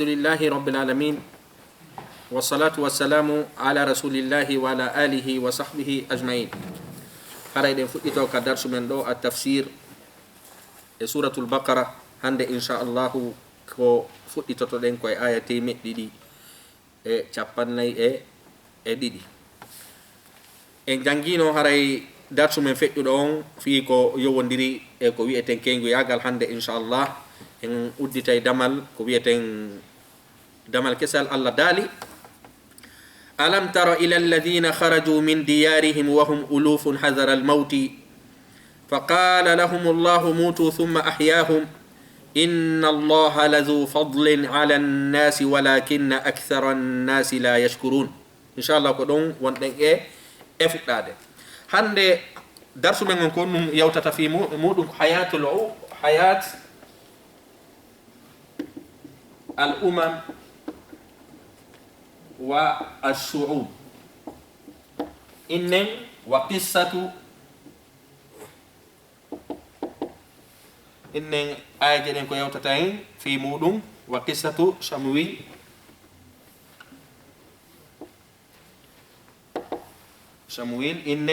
الحمد لله رب العالمين والصلاة والسلام على رسول الله وعلى آله وصحبه أجمعين. هرأي فؤيتو كدرس من دو التفسير سورة البقرة هند إن شاء الله كو فؤيتو تدين كوي آية تيمي ديدي capannayi e ɗiɗi en jangino haray darsu men feƴƴuɗo on fi ko yowodiri e ko wiyeten kengu yagal hande inchallah en udditay damal ko wiyeten damal kesal Allah daali alam tara ila alladhina kharaju min diyarihim wa hum ulufun hadara almauti faqala lahum allahu mutu thumma ahyahum إن الله لذو فضل على الناس ولكن أكثر الناس لا يشكرون. إن شاء الله كدون وندن إفقاد. هند درس من نكون يوتata في مود حياة الأمم والشعوب. إن وقصة إن آية جدًا كو يوتتين في مودum وقصة شمويل إن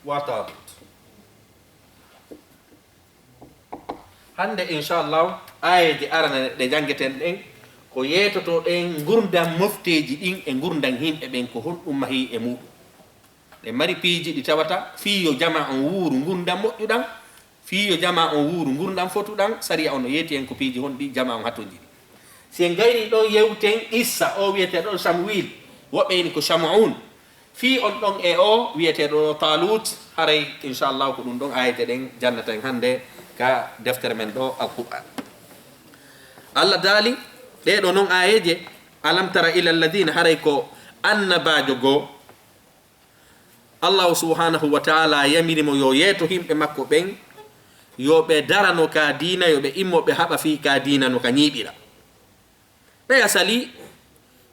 وطالوت. هند إن شاء الله آية دي أرنا دي جانجتين إن كو يتوتو إن غوردان مفتيجي إن غوردان هين إبن كو هون أمهي إمو دي ماري بيجي دي تاوتا فيو جماع وورو غوردان مؤيدان fiyo jama on wuru ngurdam fotuɗan sariya on yeti en ko piiji honɗi jama on hattoji si en gayri ɗo yewten issa o wiyeteɗo samuil woɓɓe ni ko shamuun fi on ɗon e o wiyeteɗo talut haray inchallahu ko ɗum ɗon ayete ɗen jannata en hande ka deftere men ɗo alquran. Allah daali ɗeɗo noon ayeje alam tara ila alladina haray ko annabajo goo allahu subhanahu wa taala yamirimo yo yeeto himɓe makko ɓen yoɓe darano ka dina yoɓe immoɓe haɓa fi ka dina no ka ñiiɓira ɓe asali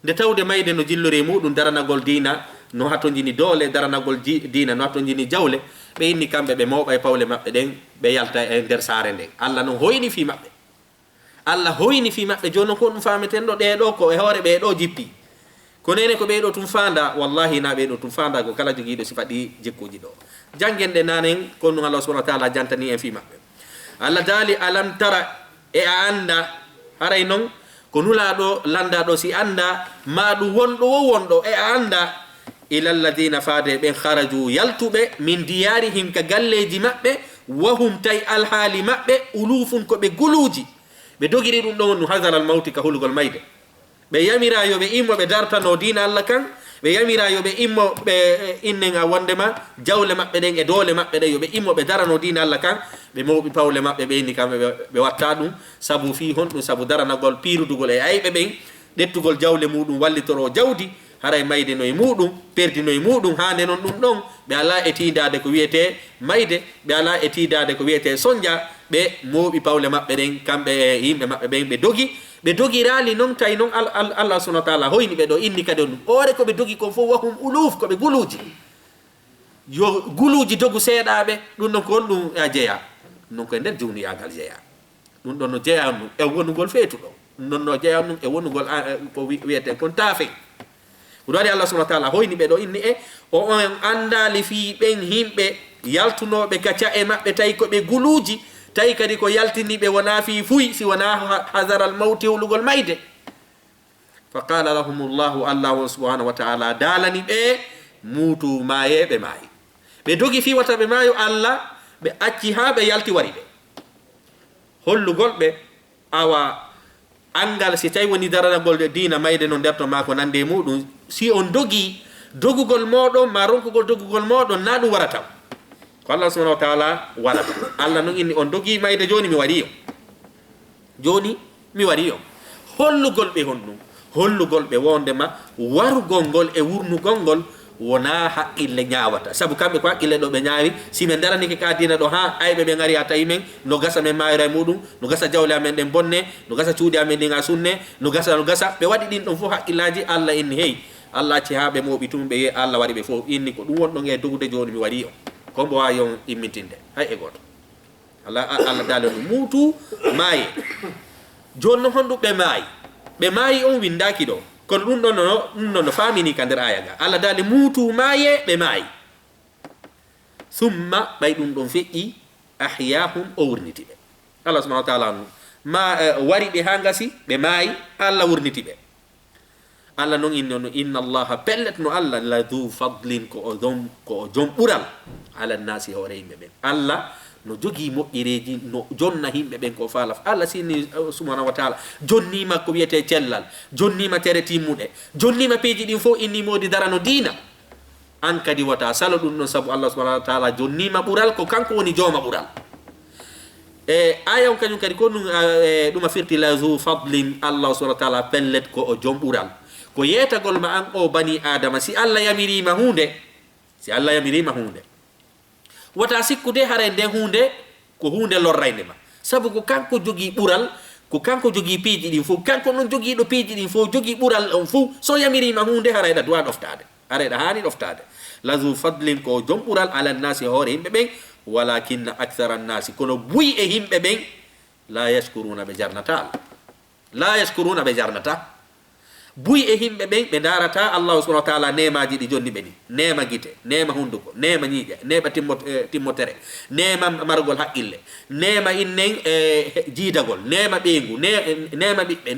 nde tawde mayde no jillori muɗum daranagol dina no hatto jini doole daranagol dina no hatto jini jawle ɓe inni kamɓe ɓe mawɓa e pawle maɓɓe ɗen ɓe yalta e nder saare nden Allah no hoyni fi maɓɓe Allah hoyni fi maɓɓe joni ko ɗum fameten ɗo ɗeɗo ko e hoore ɓeɗo jippi ko nene ko ɓeɗo tum fanda wallahi na ɓeɗo tum fanda ko kala jogiiɗo sifa ɗi jikkuji ɗo jangen ɗe nanen ko ɗum Allah subhanahu wa ta'ala jantani en fi maɓɓe. Allah daali alam tara e a anda haray noon ko nulaɗo landaɗo si anda ma ɗum wonɗo wo wonɗo e a anda ila alladina faade ɓen haraju yaltuɓe min diyarihim ka galleji maɓɓe wahum tay alhaali maɓɓe ulufun ko ɓe guluji ɓe dogiri ɗum ɗon no hadara al mawti ka hulgol mayde ɓe yamira yo ɓe immo ɓe dartano dina Allah kan ɓe yamira yo ɓe immo ɓe innen a wondema jawle maɓɓe ɗen e doole maɓɓe ɗen yo ɓe immo ɓe darano dina Allah kan ɓe mawɓi pawle maɓɓe ɓe inni kamɓe ɓe watta ɗum sabu fi honɗum sabu daranagol pirudugol e ayɓe ɓen ɗettugol jawle muɗum wallitoro jawdi haray mayde noye muɗum perdinoye muɗum hande noon ɗum ɗon ɓe ala e tidade ko wiyete mayde ɓe ala e tidade ko wiyete sonja ɓe mawɓi pawle maɓɓe ɗen kamɓe e yimɓe maɓɓe ɓen ɓe dogirali noon tawi noon Allah subhanahu wa ta'ala hoyni ɓe ɗo inni kadi on ɗum ore ko ɓe dogi kon fof wahum uluf ko ɓe guluji yo guluji dogu seeɗaɓe ɗum ɗon ko on ɗum a jeeya ɗum koye nder jumniyagal jeeya ɗum ɗon no jeeya ɗum e wonugol feetuɗo ɗum ɗon no jeeya ɗum e wonugol ko wiyete kon taafe ko ɗum waɗi Allah subhanahu wa ta'ala hoyni ɓe ɗo inni o on andali fi ɓen himɓe yaltunoɓe ka ca e maɓɓe tawi ko ɓe guluji tawi kadi ko yaltiniɓe wona fi fuy si wona hadara al mawti hulugol mayde fa qala lahum llahu allahu subhanahu wa ta'ala dalani ɓe muutu maaye ɓe maayi ɓe dogi fi wata ɓe maayo Allah ɓe acci ha ɓe yalti wari ɓe hollugol ɓe awa angal si tawi woni daranagol dina mayde no nder to ma ko nande muɗum si on dogi dogugol moɗon ma ronkugol dogugol moɗon na ɗum warata ko Allah subhanahu wa ta'ala warata Allah non inni on dogi mayde joni mi wari yo hollugol ɓe honɗum hollugol ɓe wondema warugol ngol e wurnugol ngol wona haqqille ñaawata sabu kamɓe ko haqqille ɗo ɓe ñaawi si men daranike ka dina ɗo ha ayɓe ɓe ngari ha tawi men no gasa men mayira e muɗum no gasa jawle amen ɗen bonne no gasa cuuɗi amen ɗin ha sunne no gasa ɓe waɗi ɗin ɗon fof haqqillaji Allah inni hey Allah acci ha ɓe moɓi tum ɓe yi Allah waɗi ɓe fof inni ko ɗum wonɗon e dogude joni mi waɗi o ko mbo wawi yon immintinde hay e goto Allah daali ɗum muutu maaye joni no honɗum ɓe maayi be maayi on windaki do kono dum don no famini kandir aya ga alla dali mutu maaye be maayi thumma bay dum don fe'i ahyahum o wurniti be Allah subhanahu wa ta'ala ma wari be hangasi be maayi alla wurniti be alla non inna allaha pellet no alla la du fadlin ko jom bural ala nasi hore yimbe ben alla no jogi moƴƴereji no jonna himɓe ɓen ko falaf Allah sinni subhanahu wa ta'ala jonnima ko wiyete cellal jonnima tere timmuɗe jonnima peeji ɗin fof inni modi darano dina an kadi wata salo ɗum ɗon sabu Allah subhanahu wa ta'ala jonnima ɓural ko kanko woni jooma ɓural aya on kañum kadi ko ɗuma firti la zu fadlin Allah subhanahu wa ta'ala pellet ko o joom ɓural ko yetagol ma an o bani adama si Allah yamirima hunde wata sikkude hare nden hunde ko hunde lorrayde ma sabu ko kanko jogi ɓural ko kanko jogi piiji ɗin fof kanko non jogiiɗo piiji ɗin fof jogi ɓural on fof so yamirima hunde harayɗa duwa ɗoftade harayɗa hani ɗoftade lazu fadlin ko jom ɓural ala nnasi hoore yimɓe ɓen walakinna akthara nnasi kono buy e yimɓe ɓen la yashkuruna ɓe jarnata buy e himɓe ɓen ɓe darata allahu subhanahu wa ta'ala nemaji ɗi jonni ɓe ɗi nema gite nema hunduko nema ñiiƴe nema timmotere nema margol haqqille nema innen jiidagol nema ɓeyngu nema ɓiɓɓe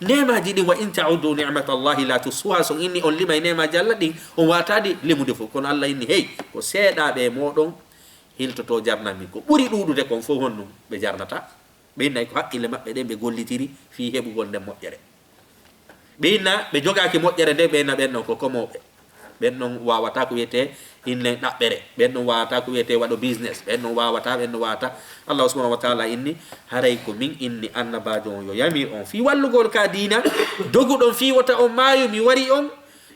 nemaji ɗin wa in taudu nicmatallahi la tusuha so inni on limay nemaji allah ɗin on watadi limude fof kono allah inni hey ko seeɗaɓe moɗon hiltoto jarnanmin ko ɓuri ɗuɗude kon fof honnum ɓe jarnata ɓe innayi ko haqqille maɓɓe ɗen ɓe gollitiri fi heɓugol nden moƴƴere ɓeyna ɓe jogaki moƴƴere nde ɓeyna ɓen ɗon ko komoɓe ɓen ɗon wawata ko wiyete inne ɗaɓɓere ɓen ɗon wawata ko wiyete waɗo business ɓen ɗon wawata allah subhanahu wa ta'ala inni haray ko min inni annabajo on yo yamir on fi wallugol ka dina doguɗon fi wata on maayo mi wari on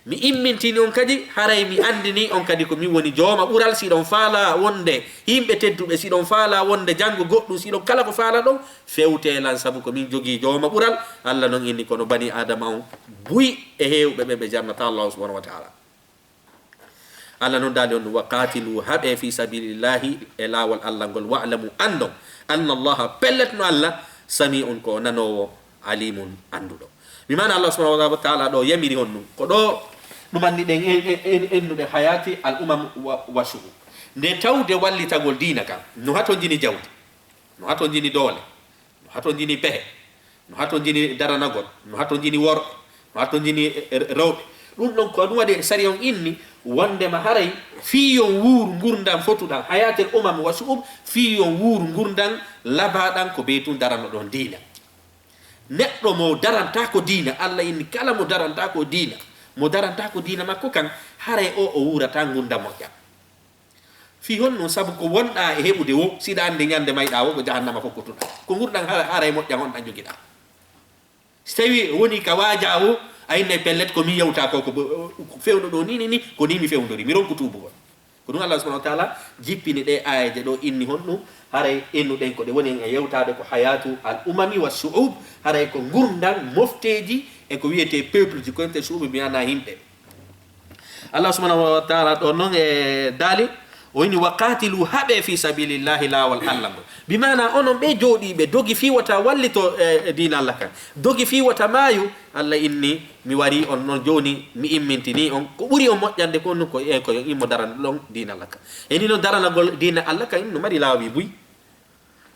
mi immintini on kadi haray mi andini on kadi ko min woni jooma ɓural siɗon faala wonde yimɓe tedduɓe siɗon faala wonde janggo goɗɗum siɗon kala ko faala ɗon fewtelan sabu ko min jogii jooma ɓural allah noon inni kono bani adama on buy e heewɓe ɓe ɓe jarnata allahu subhanahu wa ta'ala allah noon dali on wa qatilu haɓe fi sabilillahi e laawol allah ngol wa'lamu andon anna allaha pelletno allah sami on ko nanowo alimun anduɗo bimana allah subhanahu wa ta'ala ɗo yamiri on ɗum ko ɗo ɗumanni ɗen ennuɗe hayati al umam wa shu'ub nde tawde wallitagol dina kam no hato jini jawdi no hato jini doole no hato jini pehe no hato jini daranagol no hato jini worɓe no hato jini rewɓe ɗum ɗon ko ɗum waɗi sari on inni wondema haray fiyon wuuru gurdan fotuɗan hayatel umam wa shu'ub fiyon wuuru gurdan labaɗan ko beytun darano ɗon dina neɗɗo mo daranta ko dina allah inni kala mo daranta ko dina makko kan haray o wurata gunda moƴƴa fi honno sabu ko wonɗa e heɓude wo siɗa ande ñande mayɗa wo ko jahannama fokkotuɗa ko gurɗan haray moƴƴa gonɗa joguiɗa so tawi woni ka waaja wo a innayi pellet ko mi yewta ko fewno ɗo ni ko ni mi fewdori mi ronku tubugol ko ɗum allah subhanahu wa ta'ala jippini ɗe ayaje ɗo inni honɗum haray ennuɗen ko ɗe woni e yewtade ko hayatu al umami wa shu'ub haray ko gurdan mofteji e ko wiyete peuple ji konte shu'ub mi ana himɓe allah subhanahu wa ta'ala ɗo noon e daali o inni wa qatilu haɓe fi sabilillahi lawol allah ngo bimana onon ɓe jooɗiɓe dogi fiwata wallito dina allah kan dogi fiwata maayu allah inni mi wari on noon joni mi immintini on ko ɓuri on moƴƴande ko ɗum ko immo darana ɗon dina allah kan e ni noon daranagol dina allah kan no mari laawi buy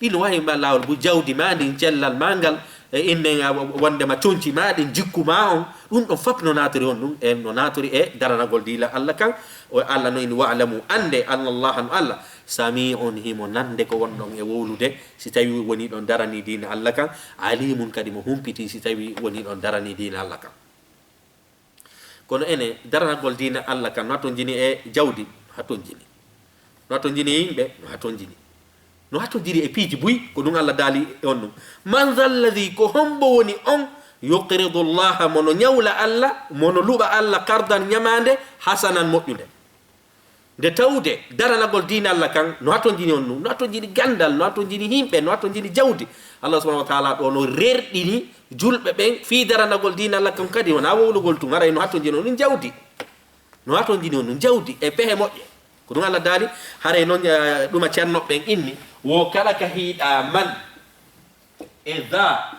ɗino wawi ma lawol buy jawdi ma ndin cellal ma ngal innen wondema coñci ma ɗin jikku ma on ɗum ɗon fop no natori on ɗum e no natori e daranagol dina allah kan o allah no ini wa'lamu ande anallaha no allah sami'un himo nande ko wonɗon e wowlude si tawi woni ɗon darani dina allah kan alimun kadi mo humpiti si tawi woni ɗon darani dina allah kan kono ene daranagol dina allah kan no haton jini e jawdi haton jini no haton jini yimɓe no haton jini e piiji buy ko ɗum allah daali on ɗum man dha alladhi ko hombo woni on yuqridu llaha mono ñawla allah mono luɓa allah kardan ñamande hasanan moƴƴude nde tawde daranagol dina allah kan no haton jini on ɗum no haton jini gandal no haton jini himɓe no haton jini jawdi allah subhanahu wa ta'ala ɗo no rerɗini julɓe ɓen fi daranagol dina allah kan kadi wona wowlugol tun haray no haton jini on ɗum jawdi no haton jini on ɗum jawdi e pehe moƴƴe ko ɗum allah daali haray noon ɗuma ceernoɓɓen inni wo kala ka hiiɗa man e dha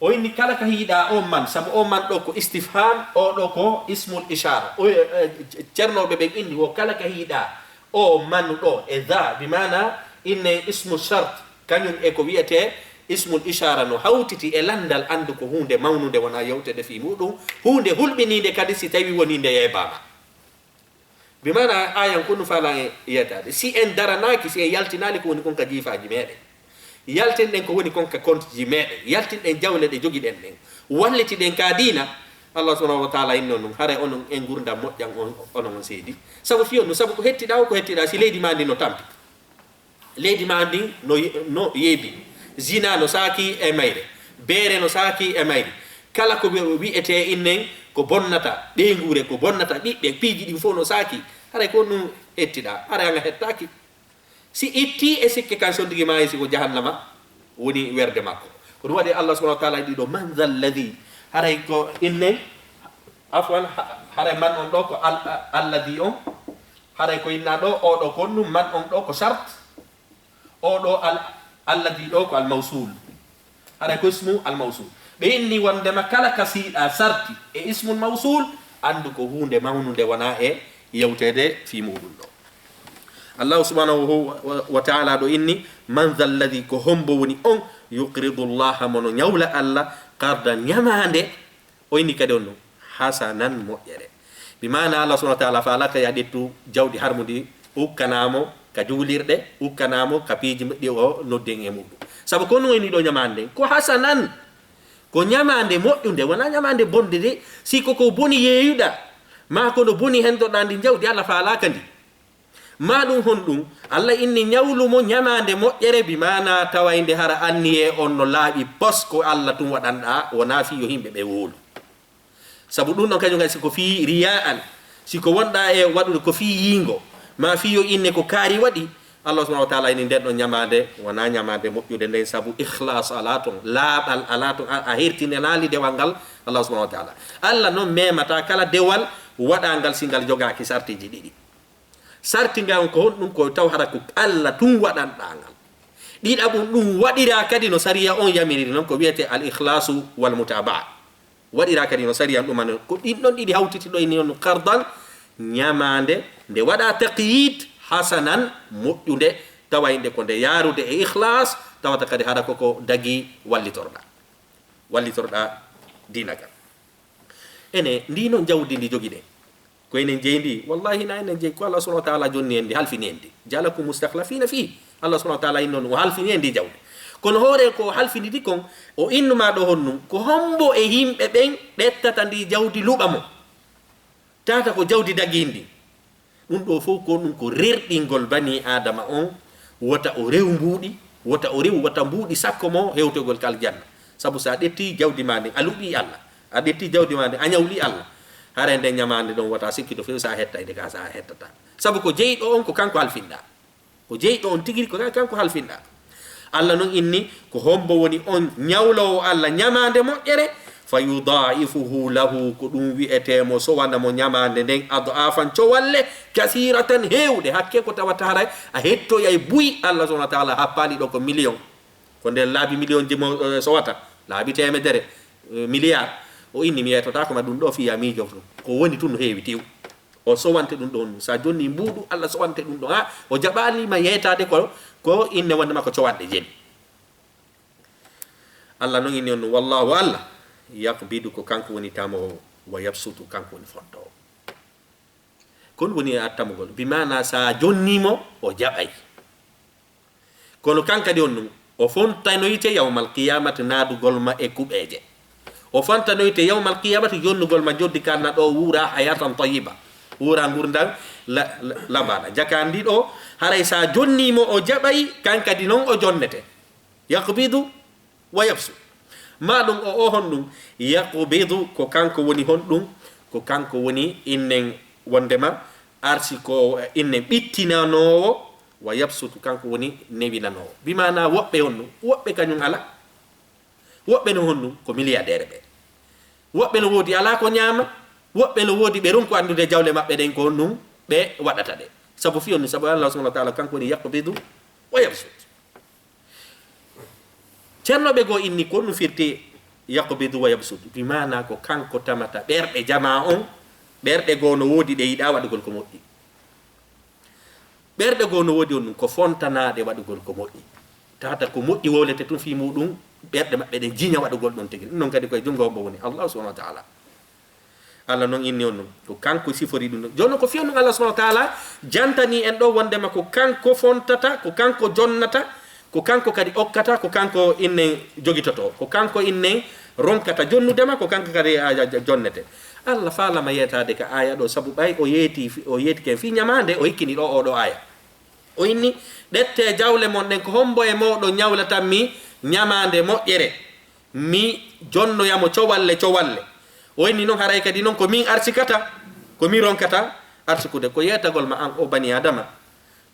o inni kala ka hiiɗa on man sabu on man ɗo ko istifham o ɗo ko ismul ishara o ceernoɓe ɓen inni o kala ka hiiɗa o man ɗo e dha bimana inne ismu shart kañum e ko wiyete ismul ishara no hawtiti e landal andu ko hunde mawnude wona yewtede fi muɗum hunde hulɓinide kadi si tawi woni nde yeybama bimana ayan kunu fala yetade si en daranaki si en yaltinali ko woni konka jiifaji meɗen yaltin ɗen ko woni konka compte ji meɗen yaltin ɗen jawle ɗe jogiɗen ɗen walliti ɗen ka dina Allah subhanahu wa ta'ala innon ɗum hare onon en gurdam moƴƴan onon on seedi sabu fiyon no sabu ko hettiɗa o ko hettiɗa si leydi ma ndi no tampi leydi ma ndi no yeebi zina no saaki e mayre beere no saaki e mayre kala ko wi'ete innen ko bonnata ɓeygure ko bonnata ɓiɓɓe piiji ɗi fof no saaki haray ko ɗum hettiɗa haray anga hettaki si itti e sikke kan sondigi ma e siko jahannama woni werde makko ko ɗum waɗi Allah subhanahu wa ta'ala ɗiɗo man dha alladi haray ko innen afwan haray man on ɗo ko alladi on haray ko inna ɗo oɗo kon ɗum man on ɗo ko shart oɗo alladi ɗo ko almawsul haray ko ismu almawsul ɓe inni wondema kala ka siiɗa sarti e ismul mawsul andu ko hunde mawnude wona e yewtede fi muɗum ɗo Allah subhanahu wa ta'ala ɗo inni man dha alladi ko hombo woni on yuqridu llaha mono ñawla Allah qardan ñamande o inni kadi on ɗum hasanan moƴƴere bimana Allah subhanahu wa ta'ala falaka ya ɗettu jawdi harmudi ukkanamo ka juulirɗe ukkanamo ka piiji ɗi o nodden e muɗum sabu ko noyni ɗo ñamande ko hasanan ko ñamande moƴƴude wona ñamande bonde de si koko boni yeeyuɗa ma kono boni hendoɗa ndi jawdi Allah falaka ndi ma ɗum hon ɗum Allah inni ñawlumo ñamande moƴƴere bimana tawayde hara anni e on no laaɓi bos ko Allah tum waɗanɗa wona fi yo yimɓe ɓe woolu sabu ɗum ɗon kañum siko fi riya'an siko wonɗa e waɗude ko fi yingo ma fi yo inne ko kaari waɗi Allah subhanahu wa ta'ala ini nden ɗon ñamade wona ñamade moƴƴude nden sabu ikhlas ala ton laaɓal ala ton a hertinenali dewal ngal Allah subhanahu wa ta'ala Allah noon memata kala dewal waɗangal singal jogaki sartiji ɗiɗi sarti ngal ko honɗum ko taw hara ko Allah tum waɗanɗangal ɗiɗaɓum ɗum waɗira kadi no sariya on yamiriri noon ko wiyete al ikhlasu wal mutabaa waɗira kadi no sariya ɗuman ko ɗin ɗon ɗiɗi hawtiti ɗo ni on qardan ñamande nde waɗa taqyid hasanan moƴƴude tawayde ko nde yarude e ikhlas tawata kadi hara koko dagi wallitorɗa dina kam ene ndi noon jawdi ndi jogiɗen ko enen jeyndi wallahi na enen jeyi ko Allah subhanahu wa ta'ala jonni en ndi halfini en ndi jalakum mustakhlafina fi Allah subhanahu wa ta'ala innon o halfini en ndi jawdi kono hoore ko halfini di kon o innuma ɗo honnum ko hombo e yimɓe ɓen ɓettata ndi jawdi luɓa mo tata ko jawdi dagindi ɗum ɗo fof ko ɗum ko rerɗingol bani adama on wota o rew mbuuɗi wota o rew wata mbuuɗi sakko mo hewtogol kal janna sabu sa ɗetti jawdi ma ndi a luɓi Allah a ɗetti jawdi ma ndi a ñawli Allah hare nde ñamande ɗon wata sikki to few sa hettayde ka sa hettata sabu ko jeyɗo on ko kanko halfinɗa ko jeyɗo on tigiri ko kanko halfinɗa Allah noon inni ko hombo woni on ñawlowo Allah ñamande moƴƴere fa yudaifuhu lahu ko ɗum wi'etemo sowana mo ñamande nden adafan cowalle kasiratan hewde hakke ko tawata haray a hettoyay buy Allah subhanahu wa ta'ala happali ɗo ko million ko nder laabi million ji mo sowata laabi temedere milliard o inni mi yetota koma ɗum ɗo fiya miijo ɗum ko woni tun no heewi tew o sowante ɗum ɗon sa jonni mbuuɗu Allah sowante ɗum ɗon ha o jaɓalima yeytade ko inne wondema ko cowanɗe jeni Allah noon inni on wallahu Allah yaqbidu ko kanko woni tamowo wa yabsutu kanko woni fottowo kon woni attamugol bimana sa jonnimo o jaɓay kono kankadi on ɗum o fontanoyte yawmal qiyamata naadugol ma e kuɓeje o fontanoyte yawmal qiyamata jonnugol ma joddi kanna ɗo wuura hayatan tayyiba wuura gurdam lambaɗa jakandi ɗo haray sa jonnimo o jaɓay kankadi noon o jonnete yaqbidu wa yabsut ma ɗum o hon ɗum yaqbidu ko kanko woni hon ɗum ko kanko woni innen wondema arsi ko innen ɓittinanowo wa yabsutu kanko woni newinanowo bimana woɓɓe hon ɗum woɓɓe kañum ala woɓɓe no hon ɗum ko milliardaire ɓe woɓɓe no woodi ala ko ñaama woɓɓe no woodi ɓe ronko andude jawle maɓɓe ɗen ko hon ɗum ɓe waɗata ɗe sabu fiyon ni sabu Allah subhanahu wa ta'ala kanko woni yaqbidu wa yabsut ceernoɓe goo inni ko ɗum firti yaqbidu wa yabsud bimana ko kanko tamata ɓerɗe jama on ɓerɗe goo no woodi ɗe yiɗa waɗugol ko moƴƴi ɓerɗe goo no woodi on ɗum ko fontanaɗe waɗugol ko moƴƴi tata ko moƴƴi wowlete tun fi muɗum ɓerɗe maɓɓe ɗe jiña waɗugol ɗon tigi ɗum noon kadi koye jungo hombo woni allah subhanahu wa taala allah noon inni on ɗum ko kanko sifori ɗum ɗon joni noon ko fiyon ɗum allah subhanahu wa taala jantani en ɗo wondema ko kanko fontata ko kanko jonnata ko kanko kadi okkata ko kanko innen jogitoto ko kanko innen ronkata jonnudema ko kanko kadi jonnete allah faalama yetade ka aya ɗo sabu ɓay o yeeti ken fi ñamande o hikkini ɗo oɗo aya o inni ɗette jawle mon ɗen ko hombo e moɗo ñawlatan mi ñamande moƴƴere mi jonnoyamo cowalle o inni noon haray kadi noon ko min arsikata ko min ronkata arsikude ko yetagol ma an o bani adama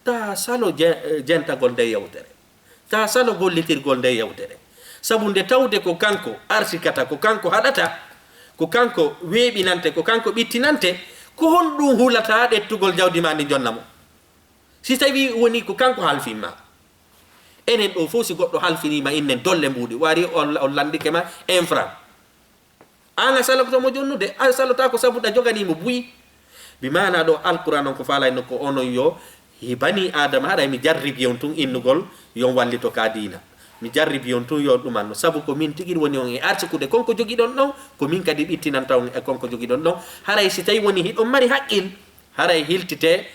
ta salo jentagol nde yewtere ta salo gollitirgol nde yewtere sabu nde tawde ko kanko arsikata ko kanko haɗata ko kanko weeɓinante ko kanko ɓittinante ko honɗum hulata ɗettugol jawdi ma ndi jonnamo si tawi woni ko kanko halfinma enen ɗo fof si goɗɗo halfinima innen dolle mbuɗi wari on landike ma 1 franc an a salotomo jonnude a salota ko sabu ɗa joganimo buyi bimana ɗo alquran on ko falayno ko onon yo bani adama haɗa mi jarribi on tun innugol yon wallito ka dina mi jarribi on tun yo ɗumanno sabu ko min tigui woni on e arsukude konko jogiɗon ɗon ko min kadi ɓittinanta on e konko jogiɗon ɗon haray si tawi woni hiɗon mari haqqil haray hiltite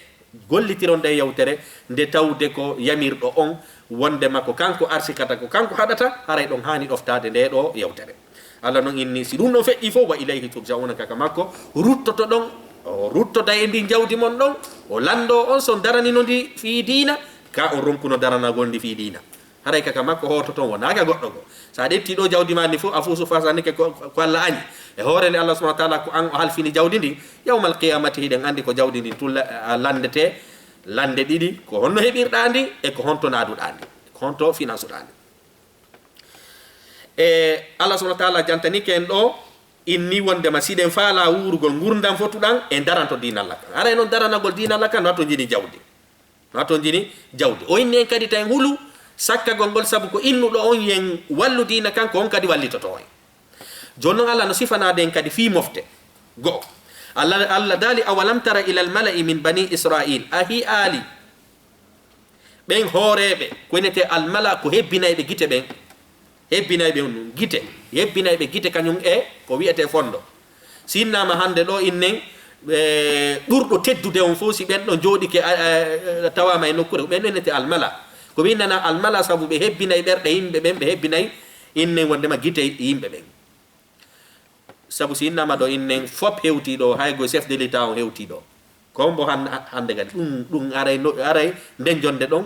gollitiron nde yewtere nde tawde ko yamirɗo on wondema ko kanko arsikata ko kanko haɗata haray ɗon hani ɗoftade nde ɗo yewtere allah noon inni si ɗum ɗon feƴƴi fof wa ilayhi turjauna kaka makko ruttoto ɗon o ruttoda e ndi jawdi mon ɗon o lando on son daranino ndi fi diina ka o ronkuno daranagol ndi fi diina haray kaka makko hoto toon wonaga goɗɗo go sa ƴetti ɗo jawdi ma ndi fof a fuusu fasanike ko allah añi e hoorele allah subahana wa taala ko an o halfini jawdi ndi yawmal qiyamati hiɗen andi ko jawdi ndi tun landete lande ɗiɗi ko honno heɓirɗa ndi e ko honto naduɗa ndi ko honto finance uɗa ndi e allah subahana wa taala jantanike en ɗo inni wondema siɗen faala wurugol gurdam fotuɗan e daranto dinallah kan ara noon daranagol dinallah kan no hatto jini jawdi o inni en kadi tan hulu sakkagol ngol sabu ko innuɗo on yen wallu dina kan ko on kadi wallitoto en joni noon allah no sifanade en kadi fi mofte go'o allah daali awalam tara ila almala'i min bani israil ahi ali ɓen hooreɓe ko inete almala ko hebbinayɓe gite ɓen hebbinayɓe on gite hebbinayɓe gite kañum e ko wiyete fondo sinnama hande ɗo innen ɓurɗo teddude on fof si ɓen ɗo jooɗike tawama e nokkure ɓen ɗo inete almala ko min nana almala sabu ɓe hebbinayi ɓerɗe yimɓe ɓen ɓe hebbinayi innen wondema gite yimɓe ɓen sabu si innama ɗo innen fop hewtiɗo haygo chef de l'état on hewtiɗo kombo hande kadi ɗum aray nden jonde ɗon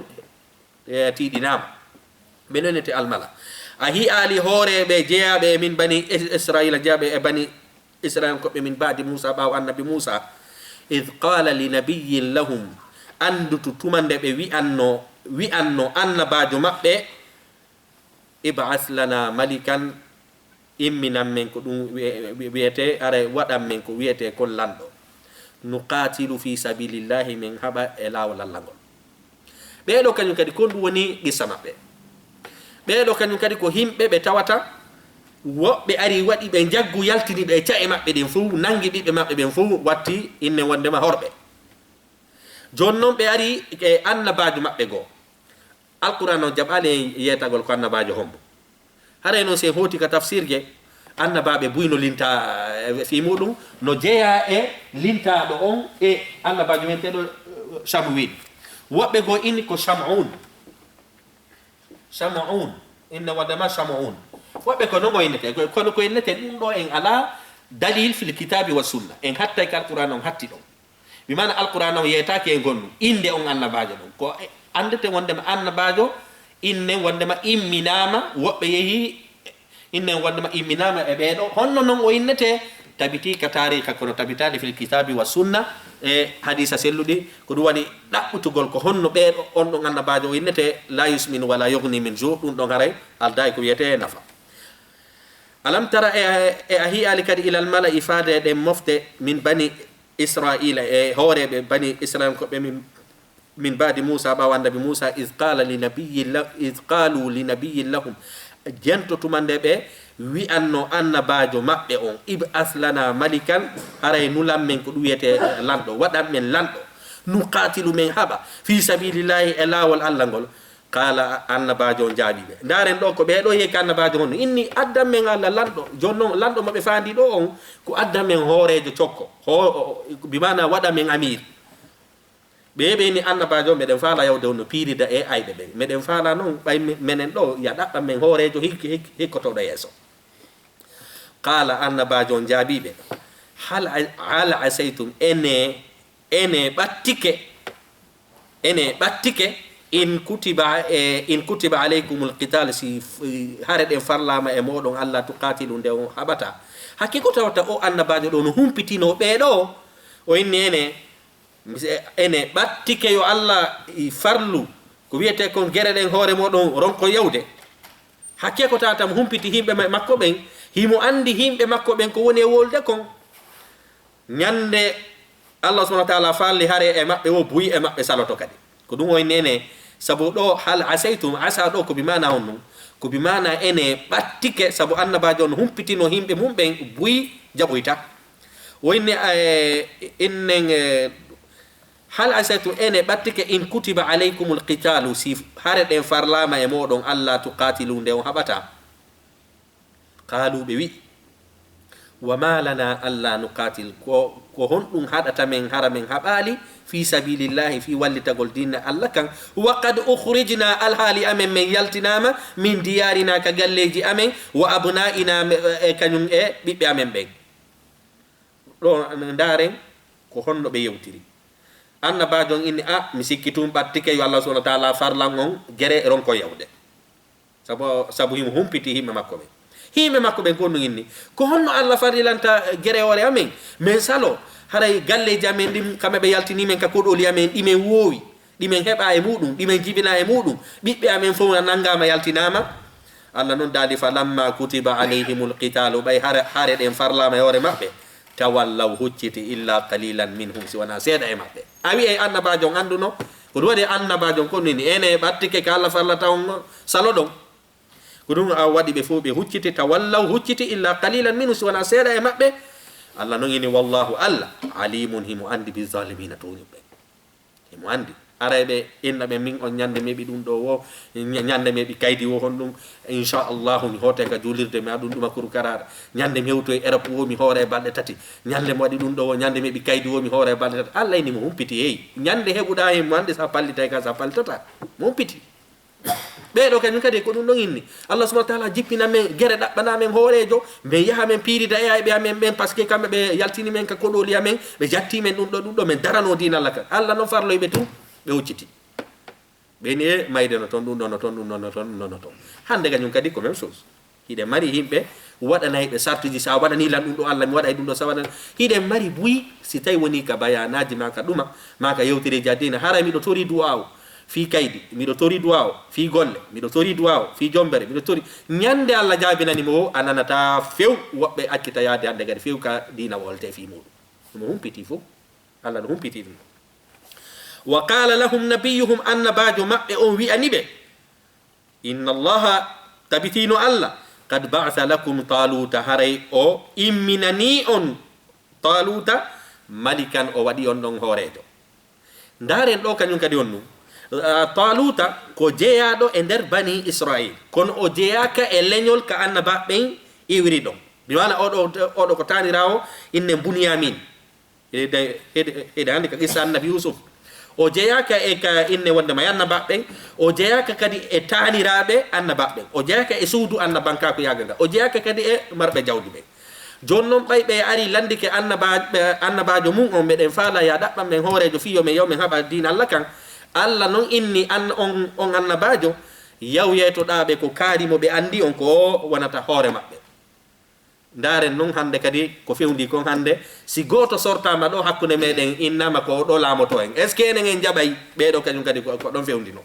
tiiɗinama ɓen ɗo inete almala a hi'ali hooreɓe jeeyaɓe min bani israila jeeyaɓe e bani israil koɓe min baadi moussa ɓaw annabi moussa id qala li nabiyin lahum andutu tumande ɓe wi'anno annabajo maɓɓe ib'ath lana malikan imminan men ko ɗum wiyete ara waɗan men ko wiyete kon lanɗo nuqatilu fi sabilillahi min haɓa e lawol allah ngol ɓeɗo kañum kadi kon ɗum woni qissa maɓɓe ɓeɗo kañum kadi ko himɓe ɓe tawata woɓɓe ari waɗi ɓe jaggu yaltini ɓe cae maɓɓe ɗin fof nangi ɓiɓɓe maɓɓe ɓen fof watti inne wondema horɓe joni noon ɓe ari e annabajo maɓɓe goo alquran on jaɓali e yetagol ko annabajo hombo haray noon se hoti ka tafsirje annabaɓe buyno linta fi muɗum no jeeya e lintaɗo on e annabajo men teɗo Samuil woɓɓe goo inni ko Shamun inne waddama Shamun woɓɓe ko noon o innete kono ko innete ɗum ɗo en ala dalil fil kitabi wa sunna en hattay ka alquran on hatti ɗon mi mana alquran on yeytaki e gonɗum inde on annabajo ɗon ko andete wondema annabajo inne wondema imminama woɓɓe yeehi inne wondema imminama e ɓeeɗo honno noon o innete tabiti ka tarika kono tabitade fil kitabi wa sunna e hadisa selluɗi ko ɗum waɗi ɗaɓɓutugol ko honno ɓeeɗo on ɗon annabajo o innete la yusminu wala yugni min jour ɗum ɗon haray alday ko wiyete nafa alam tara e a hiyali kadi ilal mala ifade ɗen mofte min bani israila e hooreɓe bani israil koɓe min baadi moussa ɓawa annabi moussa id qalu li nabiyin lahum jentotumande ɓe wi anno annabajo mabbe on ib aslana malikan haray nulam men ko duyete lando wadan men lando nuqatilu men haba fi sabilillahi ila wal allangol qala annabajo jaabibe ndaren do ko be do yek annabajo on inni addam men alla lando jonno lando mabbe fandi do on ko addam men horejo cokko bi mana wada men amir bebe ni annabajo meden faala yawde no pirida e aybe be meden faala non bay menen do ya dabba men horejo hikkoto do yeso qala annabajo jaabibe hal asaytum ene battike in kutiba alaykumul qital si hare den farlama e modon Allah tuqatilu nde on habata hakiko tawta o annabajo do no humpitino be do o inni ene battike yo Allah farlu ko wiete kon gere den hore modon ronko yawde hakiko tawta mo humpiti himbe makko ben himo andi himbe makko ben ko woni wolde kon nyande Allah subhanahu wa ta'ala falli hare e mabbe wo buyi e mabbe saloto kadi ko dum o inni sabu do hal asaytum asa do ko bimana honno ko bimana ene battike sabu annabajo on humpitino himbe mumbe buyi jaboyta wonni innen hal asaytum ene battike in kutiba alaykumul qitalu si hare den farlama e modon Allah tuqatilu nde on habata qalu be wi wama lana alla nuqatil ko hondum hadata men haramen habali fi sabilillahi fi wallitagol dinna Allah kan wa qad ukhrijna alhali amen men yaltinama min diyarina ka galleji amen wa abnaina kanyum e bibbe amen ben do ndaren ko honno be yewtiri annabajon inni mi sikkitum battike yo Allah subhanahu wa ta'ala farlan on gere ronko yawde sabu himo humpiti himbe makko be himbe makko be ko no inni ko honno Allah farilanta gere wore amen men salo haray galleji amen dim kambe be yaltini men ka kodoli amen dimen wowi dimen heba e mudum dimen jibina e mudum bibbe amen fo nangama yaltinama Allah non dali fa lamma kutiba alayhimul qitalu bay hare den farlama e hore mabbe tawallaw hucciti illa qalilan minhum siwana seda e mabbe awi e annabajo anduno ko wadi annabajo ko ni ene battike ka Allah farlata on salodon ko dum a wadi be fo be hucciti tawallaw hucciti illa qalilan minhum siwana seda e mabbe Allah non ini wallahu Allah alimun himu andi bi zalimina to yobbe himu andi arabe inna be min on nyande mebi dum do wo nyande mebi kaydi wo hondum inshallah mi hote ka julirde mi adun dum akuru karara nyande mewto e erap wo mi hore balde tati nyande mo wadi dum do wo nyande mebi kaydi wo mi hore balde tati Allah ini mo humpiti hey nyande hebuda he mo ande sa pallita ka sa pallitata mo humpiti be do kanyum kadi ko dum don inni Allah subhanahu wa ta'ala jippina men gere dabbana men horejo be yaha men pirida e ay be amen ben parce que kambe be yaltini men ka kodoli amen be jatti men dum do men darano dina Allah kan Allah non farlo be tu be ucciti be ni mayde no ton dum no ton hande kanyum kadi ko même chose hide mari himbe wadana be sartuji sa wadani lan dum do Allah mi wada dum do sa wadana hide mari buyi si tay woni ka bayanaji maka duma maka yewtire jadina harami do tori duaw fi kaydi mi do tori duaw fi golle mi do tori duaw fi jombere mi do tori nyande Allah jabinani mo ananata few wobbe akkita yaade ande gadi few ka dina wolte fi mudu mo humpiti fu Allah no humpiti dum wa qala lahum nabiyuhum annabaju mabbe on wi anibe inna Allah tabitinu Allah qad ba'atha lakum taluta haray o imminani on taluta malikan o wadi on don horejo ndaren do kanyum kadi onnu taluta ko jeyaado e der bani Israil kono o jeyaka e leñol ka annaba ben iwri don bi wala odo ko tanirawo inne bunyamin e hande ka isa annabi Yusuf o jeyaka e ka inne wonde ma annaba ben o jeyaka kadi e tanirabe annaba ben o jeyaka e suudu annabanka ko yaganda o jeyaka kadi e marbe jawdi be jonnon baybe ari landike annabajo mum on meden faala ya dabban men horejo fiyo men yawmen haba din Allah kan Allah non inni on annabajo yawyeto daabe ko kaari mo be andi on ko wonata hore mabbe ndaren non hande kadi ko fewndi kon hande si goto sortama do hakkunde meden innama ko do lamoto en est ce que en jabay be do kanyum kadi ko don fewndi no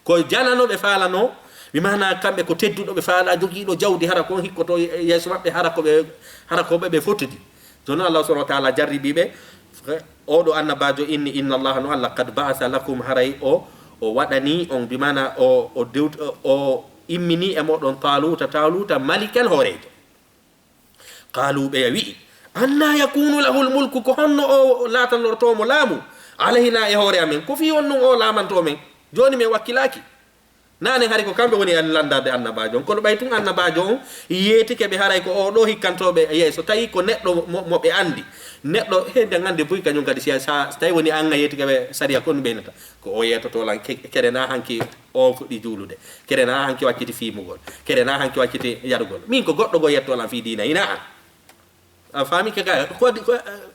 ko jalano be falano mi mana kambe ko teddudo be faala jogiido jawdi hara ko hikkoto yeso mabbe hara ko be fotidi jono Allah subhanahu wa ta'ala jarribi be odo annabajo inni inna Allah no Allah qad ba'atha lakum haray o wadani on bimana o immini e moɗon taluta malikan horejo. qalu ɓe wi'i anna yakunu lahu lmulku, ko honno o latannortomo laamu alayna e hoore amen, ko fi wonnum o lamanto men joni min wakkilaki. nane hari ko kamɓe woni landade annabajo on, kono ɓay tun annabajo on yeetike ɓe haray ko oɗo hikkantoɓe yeeso tawi ko neɗɗo moɓe andi neɗɗo hede gande boyi kañum kadi so tawi woni anga yeetike ɓe saria ko ɗum ɓeynata ko o yetotolan kerena hanki o fuɗɗi juulude, kerena hanki wacciti fimugol, kerena hanki wacciti yaɗugol. min ko goɗɗo go yettolan fi dina ina an a faami kaka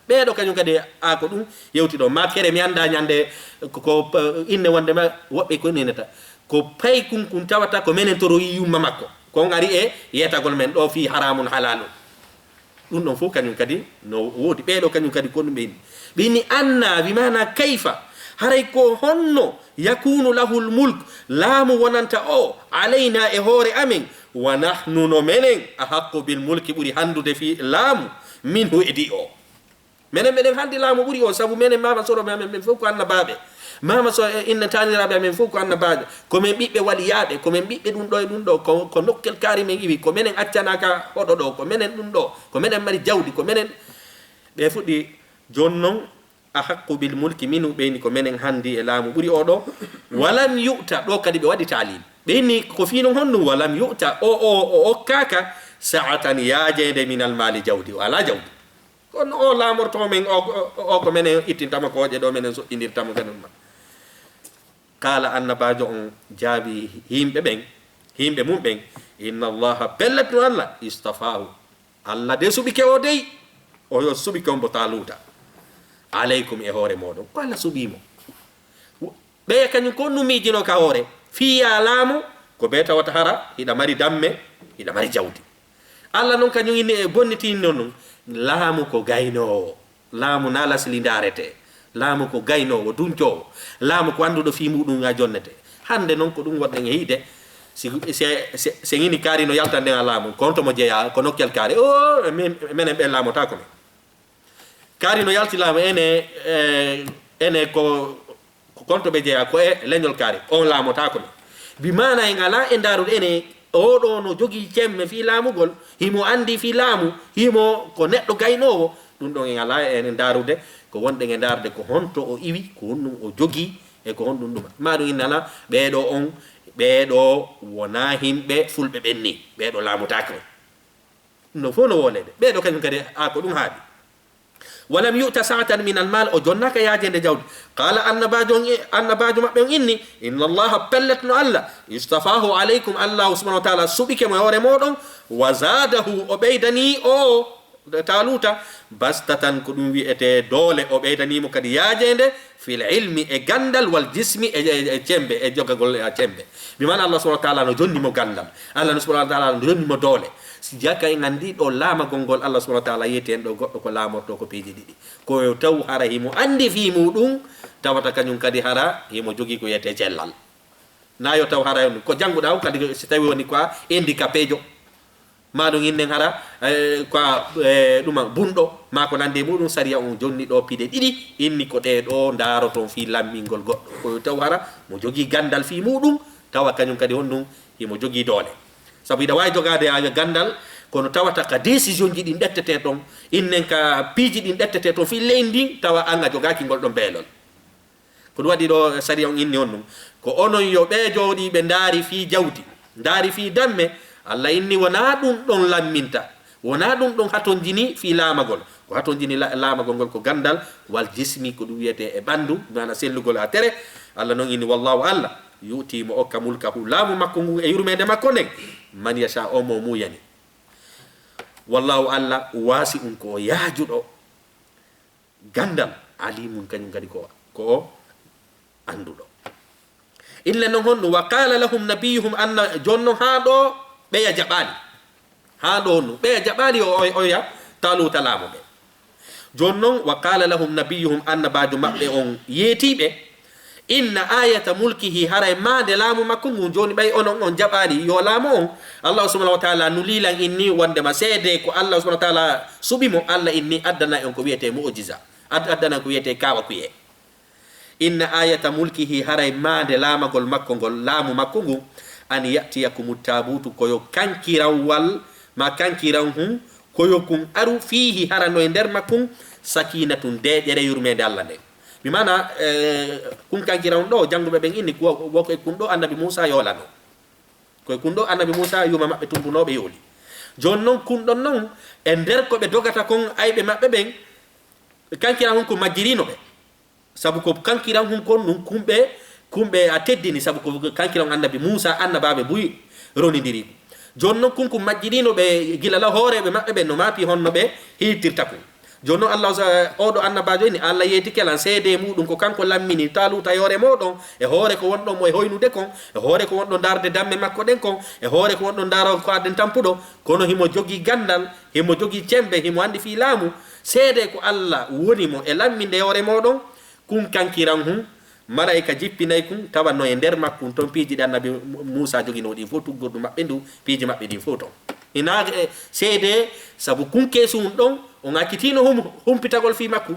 ɓeeɗo kañum kadi a ko ɗum yewti ɗo ma kere mi anda ñande ko inne wondema woɓɓe ko ninata ko pay kun tawata ko menen toroyi yumma makko ko ngari e yetagol men ɗo fi haramun halalun. ɗum ɗon fof kañum kadi no woodi ɓeeɗo kañum kadi ko ɗum ɓeyni anna bimana kayfa, haray ko honno yakunu lahu lmulk, laamu wonanta o alayna e hoore amen, wa nahnu no menen ahaqqu bilmulki ɓuri handude fi laamu minhu edi o. menen meɗen handi laamu ɓuri o, sabu menen mama soroɓe amen ɓen fof ko annabaɓe, mama so inna taniraɓe amen fof ko annabaɓe, komin ɓiɓɓe waliyaɓe, komin ɓiɓɓe ɗum ɗo e ɗum ɗo, ko nokkel kaari men iwi, ko menen accanaka hoɗo ɗo, ko menen ɗum ɗo, ko menen mari jawdi, ko menen ɓe fuɗɗi joni noon ahaqqu bil mulki minu ɓeyni ko menen handi e laamu ɓuri oɗo. walam yu'ta ɗo kadi ɓe waɗi talim ɓeyni ko fi non honɗum walam yu'ta o okkaka sa'atan yaajede min almali jawdi, o ala jawdi, kono o laamorto men o ko menen ittintama kooƴe ɗo menen soƴƴinirtamo ganen ma. kala annabajo on jaabi himɓe mum ɓen inna allaha pellatno allah istafahu, allah de suɓike o dey o yo suɓike on bo taluta aleykum e hoore moɗon, ko allah suɓimo ɓeya kañum ko numijino ka hoore fiya laamu ko ɓe tawata hara hiɗa mari damme hiɗa mari jawdi. allah noon kañum inni e bonnitinno noon laamu ko gaynowo, laamu na lasli darete, laamu ko gaynowo duncowo, laamu ko anduɗo fi muɗum ha jonnete. hande noon ko ɗum wonɗen e hiide se ini kaari no yalta nden a laamu konto mo jeeya ko nokkel kaari o menen ɓen laamota ko men kaari no yalti laamu ene ko konto ɓe jeeya ko e leñol kaari on laamota ko men bimana en ala e ndarude ene oɗo no jogii cemme fi laamugol, himo andi fi laamu, himo ko neɗɗo gaynowo, ɗum ɗon en ala ene ndarude ko wonɗen e ndarde ko honto o iwi, ko honɗum o jogii e ko honɗum ɗuma. maɗum innala ɓeɗo wona himɓe fulɓe ɓenni, ɓeɗo laamotaki on no fof no wolede ɓeɗo kañum kadi a ko ɗum haaɗi. walam yu'ta sa'atan min almal, o jonnaka yaajede jawdi. qala annabajo maɓɓe on inni inna allaha pelletno allah istafahu aleykum, allahu subhanahu wa taala suɓike mo hoore moɗon, wa zadahu o ɓeydani o taluta bastatan ko ɗum wiyete doole, o ɓeydanimo kadi yaajede fil ilmi e gandal, wal jismi e cembe e jogagol e cembe. bimana allah subhanahu wa taala no jonnimo gandal, allah subhanahu wa taala no jonnimo doole. si jaka en andi ɗo laamagol ngol allah subhanahu wa taala yiyete en ɗo goɗɗo ko laamorto ko piiji ɗiɗi, ko taw hara himo andi fi muɗum tawata kañum kadi hara himo jogii ko yiyete cellal. na yo taw hara ko jannguɗa kadi si tawi woni quoi handicapé jo maɗum innen hara ko ɗuma bunɗo ma ko nande muɗum saria on jonni ɗo piide ɗiɗi inni ko ɗe ɗo daaroton fi lammingol goɗɗo, ko taw hara mo jogii gandal fi muɗum tawa kañum kadi honɗum himo jogii doole. sabu ida wawi jogade gandal kono tawata ka décision ji ɗin ɗettete ɗon, innen ka piiji ɗin ɗettete ɗon fi leydi ndin tawa anga jogaki ngol ɗon beelol. ko ɗum waɗi ɗo saria on inni on ɗum ko onon yo ɓe jooɗiɓe ndaari fi jawdi, ndaari fi damme, allah inni wona ɗum ɗon lamminta, wona ɗum ɗon hatonjini fi laamagol, ko hatonjini laamagol ngol ko gandal wal jismi, ko ɗum wiyete e ɓandu mana sellugol ha tere. allah noon inni wallahu allah yuti mo okka mulkahu, laamu makko ngu e yurmede makko nden man yasha o mo muyani. wallahu allah waasi um ko yaajuɗo gandal, alimun kañum kadi ko anduɗo. illa noon honɗum wa qala lahum nabiyuhum anna jonno ha ɗo ɓeya jaɓali, ha ɗo nu ɓeya jaɓali oya taluta laamu ɓe. joni noon wa qala lahum nabiyuhum annabajo maɓɓe on yeetiɓe inna ayata mulkihi haray maade laamu makko ngu joni ɓay onon on jaɓali yo laamu on allah subhanahu wa taala nulilan inni wondema seede ko allah subhanahu wa taala suɓimo, allah inni addana en ko wiyete mu'jiza, addana ko wiyete kawa kuye. inna ayata mulkihi haray maade laamagol makko ngol, laamu makko ngu an ya'tiyakum tabutu koyo kankirawal ma kankiran hum koyo kun aru fihi harano e nder makkum sakinatun deƴere yurmede Allah nde mi mana kun kankiran ɗo janguɓe ɓen inni woko e kun ɗo annabi Musa yolano koye kun ɗo annabi Musa yuma maɓɓe tumbunoɓe yooli joni noon kun ɗon noon e nder koɓe dogata kon ayɓe maɓɓe ɓen kankiran hum ko majjirino ɓe sabu ko kankiran hum kon ɗum kumɓe a teddini sabu ko kankiran annabi Musa annabaɓe buyi ronidiri joni noon kun ko majjirino ɓe gilala hooreɓe maɓɓe ɓe no maapi honno ɓe hittirta kon joni noon Allah oɗo annabajo ni Allah yeeti kelan seede muɗum ko kanko lammini Taluta yore moɗon e hoore ko wonɗon mo e hoynude kon e hoore ko wonɗon darde damme makko ɗen kon e hoore ko wonɗon daro ko adden tampuɗo kono himo jogi gandal himo jogi cembe himo andi fi laamu seede ko Allah woni mo e lamminde yore moɗon kun kankiran hum malaika jippinay kun tawanno e nder makkum ton piiji ɗi annabi Musa jogino ɗin fof tuggordu maɓɓe ndu piiji maɓɓe ɗin fof ton ina seede sabu kun kesum ɗon on akkitino humpitagol fi makku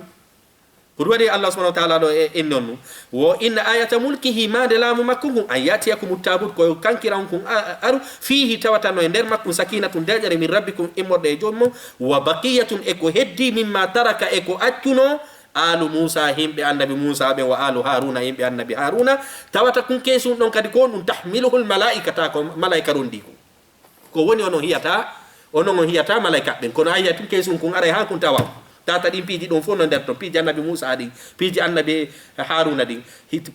ko ɗum waɗi Allah subhanahu wa ta'ala ɗo en nonnu wo inna ayata mulkihi made laamu makku ngun an yatiyakum tabut koyo kankiran kun aru fihi tawatano e nder makkum sakinatun deƴere min rabbikum immorde e jomum wa baqiyatun e ko heddi mimma taraka e ko accuno alu Musa himɓe annabi Musa ɓe wa alu Haruna himɓe annabi Haruna tawata kun kesum ɗon kadi ko ɗum tahmiluhul malaikata ko malaika rondi ko woni onon hiyata onon on hiyata malaika ɓen kono a yiya tun kesum kun aray ha kun tawa tata ɗin piiji ɗon fof no nder ton piiji annabi Musa ɗin piiji annabi Haruna ɗin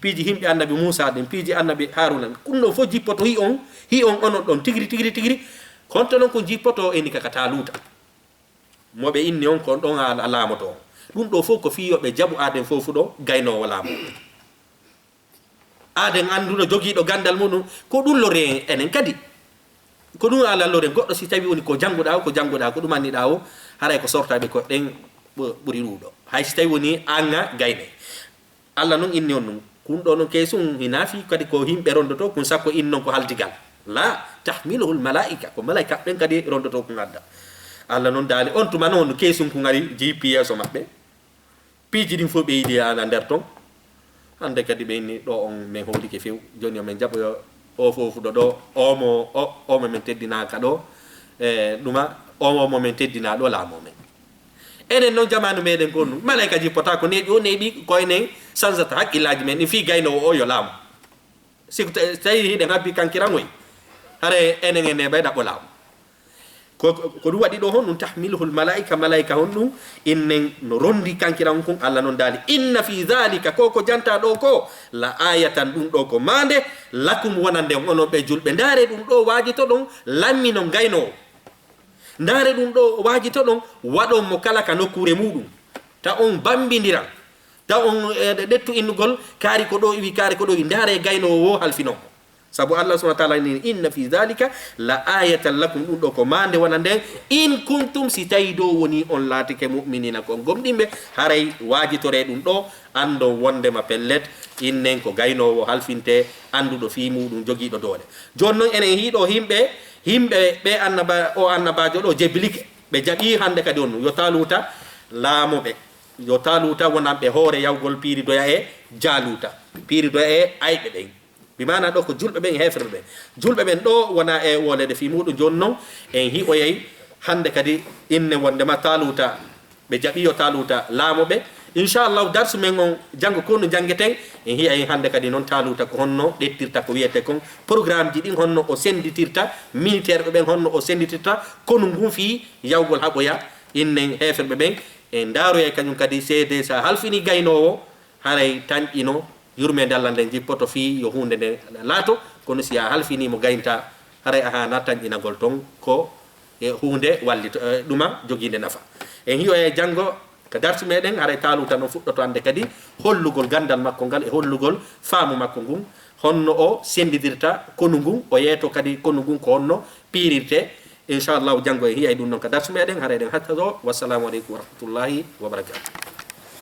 piiji himɓe annabi Musa ɗin piiji annabi Haruna ɗum ɗon fof jippoto hi on onon ɗon tigiri honto noon ko jippoto eni kaka Taluta moɓe inni on kon ɗon a laamoto on ɗum ɗo fof ko fiyoɓe jaɓu aden fof ɗo gaynowo laamu aden anduɗo jogiiɗo gandal muɗum ko ɗum lore enen kadi ko ɗum ala lore goɗɗo si tawi woni ko jannguɗa ko ɗum anniɗa o haray ko sortaɓe ko ɗen ɓuri ɗuɗo hay si tawi woni anga gayne Allah noon inni on ɗum kun ɗo noon kesum hinafi kadi ko himɓe rondoto kun sakko in noon ko haldigal la tahmiluhul malaika ko malaika ɓen kadi rondoto kun adda Allah noon daali on tuma noon kesum kun ari GPS o maɓɓe piiji ɗin fof ɓe yiidi ala nder ton hande kadi ɓe inni ɗo on min howlike few joni omin jaɓoyo o fofuɗo ɗo omo min teddinaka ɗo e ɗuma omo min teddina ɗo laamo men enen noon jamanu meɗen kon ɗum malaika jippota ko neeɓi o neeɓi koyenen sansata haqqillaji men ɗin fi gaynowo o yo laamu siko tawi hiɗen habbi kankirangoy hare enen e neɓay ɗaɓɓo laamu ko ɗum waɗi ɗo hon ɗum tahmiluhul malaika hon ɗum innen no rondi kankiran kon Allah noon daali inna fi dhalika ko janta ɗo ko la ayatan ɗum ɗo ko mande lakum wonande onon ɓe julɓe ndaare ɗum ɗo waajito ɗon lammino gaynowo ndaare ɗum ɗo waajito ɗon waɗon mo kala ka nokkure muɗum ta on bambidiran ta on ɗettu innugol kaari ko ɗo iwi kaari ko ɗo iwi ndaare gaynowo wo halfinon sabu Allah subhanahu wa ta'ala ni inna fi dhalika la ayatan lakum ɗum ɗo ko mande wona nden in kuntum si tawi ɗo woni on laatike mu'minina ko gomɗinɓe haray waajitore ɗum ɗo andon wondema pellet innen ko gaynowo halfinte anduɗo fi muɗum jogiiɗo doole joni noon enen hiiɗo himɓe ɓe annabajo ɗo jeblike ɓe jaɓi hande kadi on yo Taluta laamoɓe yo Taluta wonanɓe hoore yawgol piiri doya e Jaluta piiri doya e ayɓe ɓen bimana ɗo ko julɓe ɓen e hefre ɓen julɓe ɓen ɗo wona e wolede fi muɗum joni noon en hiɓoyay hande kadi inne wondema Taluta ɓe jaɓiyo Taluta laamoɓe inchallahu darsu men on janggo ko no jangueten en hiyay hande kadi noon Taluta ko honno ɗettirta ko wiyete kon programme ji ɗin honno o senditirta militaire ɓe ɓen honno o senditirta kono ngun fi yawgol haɓoya innen hefreɓe ɓen en daroyay kañum kadi seede sa halfini gaynowo haray tañƴino yurmede Allah nden jippoto fi yo hunde nde laato kono si a halfinimo gaynta haray a hana tañƴinagol ton ko e hunde wallito ɗuma joguinde nafa en hiyo e janggo ko darsu meɗen haray Taluta no fuɗɗoto ande kadi hollugol gandal makko ngal e hollugol faamu makko ngun honno o sendidirta konu ngun o yeeto kadi konu ngun ko honno piirirte inchallahu janggo e hiyay ɗum noon ko darsu meɗen haray ɗen hatta ɗo wassalamu aleykum wa rahmatullahi wa barakatuh